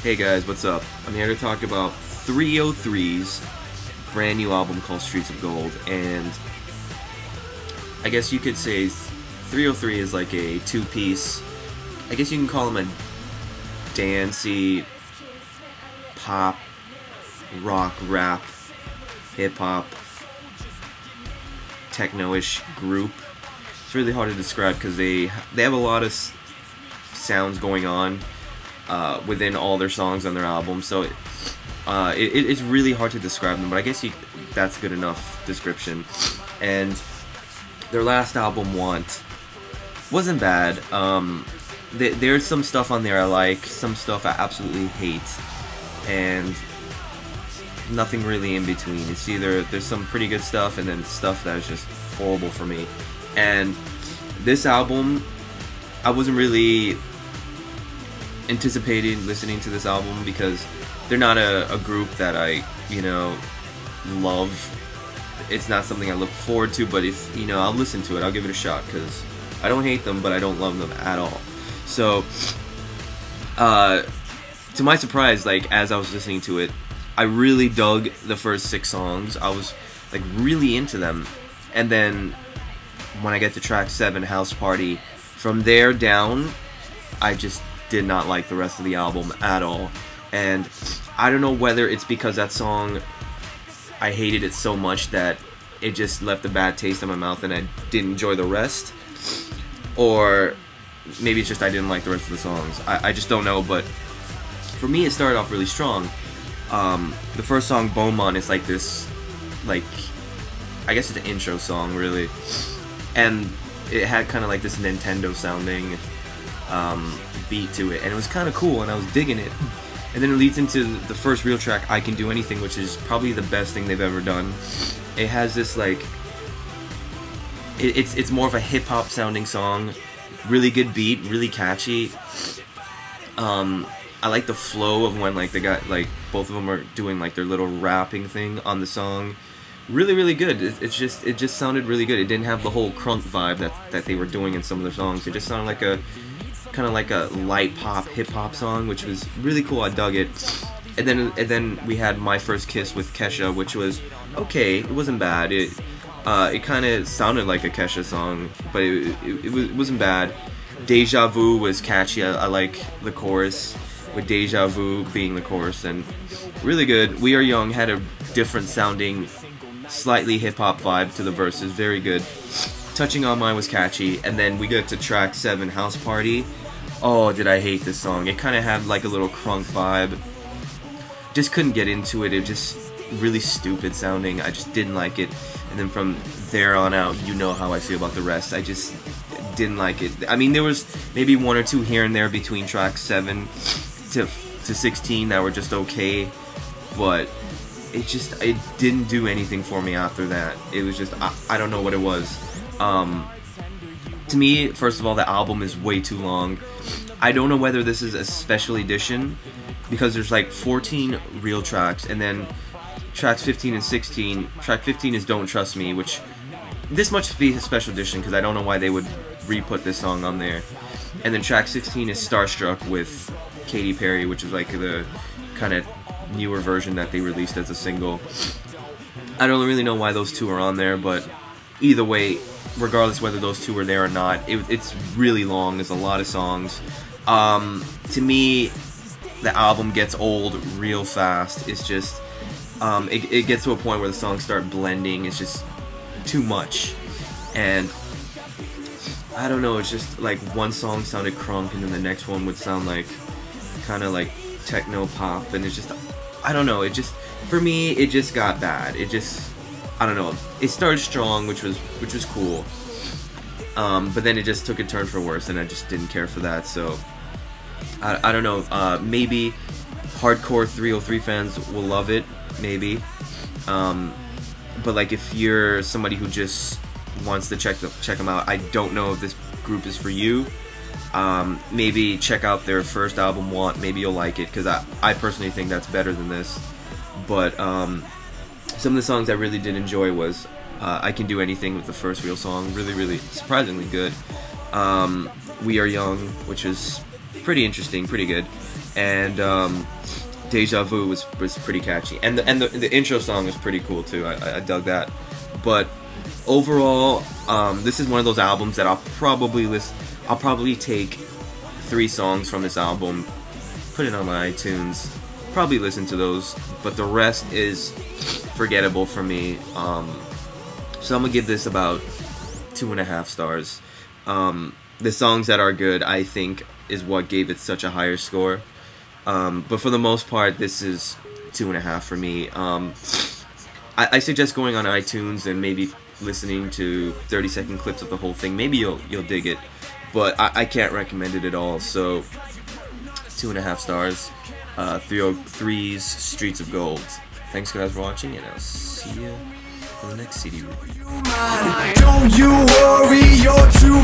Hey guys, what's up? I'm here to talk about 3OH!3's brand new album called Streets of Gold, and I guess you could say 3OH!3 is like a two-piece, I guess you can call them a dancey, pop, rock, rap, hip-hop, techno-ish group. It's really hard to describe because they have a lot of sounds going on within all their songs on their album, so it's really hard to describe them, but I guess that's good enough description. And their last album, Want, wasn't bad. There's some stuff on there I like, some stuff I absolutely hate, and nothing really in between. It's either there's some pretty good stuff and then stuff that is just horrible for me. And this album, I wasn't really anticipating listening to this album because they're not a group that I, love. It's not something I look forward to, but if, I'll listen to it, I'll give it a shot because I don't hate them, but I don't love them at all. So, to my surprise, as I was listening to it, I really dug the first 6 songs. I was, really into them. And then, when I get to track 7, House Party, from there down, I just did not like the rest of the album at all. And I don't know whether it's because that song, I hated it so much that it just left a bad taste in my mouth and I didn't enjoy the rest, or maybe it's just I didn't like the rest of the songs. I just don't know, but for me it started off really strong. The first song, Beaumont, is like this, I guess it's an intro song really, and it had kind of like this Nintendo sounding beat to it, and it was kind of cool and I was digging it. And then it leads into the first real track, I Can Do Anything, which is probably the best thing they've ever done. It has this it's more of a hip-hop sounding song, really good beat, really catchy. I like the flow of when they got both of them are doing their little rapping thing on the song. Really good. It just sounded really good. It didn't have the whole crunk vibe that they were doing in some of their songs. It just sounded like a kind of like a light pop hip hop song, which was really cool. I dug it. And then we had My First Kiss with Kesha, which was okay. It wasn't bad. It kind of sounded like a Kesha song, but it wasn't bad. Deja Vu was catchy. I like the chorus, with Deja Vu being the chorus, and really good. We Are Young had a different sounding, slightly hip-hop vibe to the verses, very good. Touching on Mine was catchy, and then we get to track 7, House Party. Oh, did I hate this song. It kind of had a little crunk vibe. Just couldn't get into it. It just really stupid sounding. I just didn't like it. And then from there on out, you know how I feel about the rest. I just didn't like it. I mean, there was maybe 1 or 2 here and there between tracks 7 to 16 that were just okay, but it didn't do anything for me after that. It was just, I don't know what it was. To me, first of all, the album is way too long. I don't know whether this is a special edition, because there's 14 real tracks, and then tracks 15 and 16. Track 15 is Don't Trust Me, which this must be a special edition because I don't know why they would re-put this song on there. And then track 16 is Starstruck with Katy Perry, which is the kind of newer version that they released as a single. I don't really know why those 2 are on there, but either way, regardless whether those 2 are there or not, it's really long. There's a lot of songs. To me, the album gets old real fast. It's just it gets to a point where the songs start blending. It's just too much, and I don't know, it's just one song sounded crunk and then the next one would sound kind of techno pop, and it's just, I don't know, it just, for me, it just got bad. It just, I don't know, it started strong, which was cool, but then it just took a turn for worse, and I just didn't care for that. So I don't know, maybe hardcore 3OH!3 fans will love it, maybe, but if you're somebody who just wants to check them out, I don't know if this group is for you. Maybe check out their first album, Want. Maybe you'll like it, because I personally think that's better than this. But some of the songs I really did enjoy was I Can Do Anything with the first real song, really surprisingly good. We Are Young, which is pretty interesting, pretty good. and Deja Vu was pretty catchy, and the intro song was pretty cool too. I dug that. But overall, this is one of those albums that I'll probably take 3 songs from this album, put it on my iTunes, probably listen to those, but the rest is forgettable for me. So I'm gonna give this about 2.5 stars. The songs that are good, I think, is what gave it such a higher score. But for the most part, this is 2.5 for me. I suggest going on iTunes and maybe listening to 30-second clips of the whole thing. Maybe you'll dig it, but I can't recommend it at all. So 2.5 stars. 303's Streets of Gold. Thanks guys for watching, and I'll see you in the next CD review. Don't you worry, you're too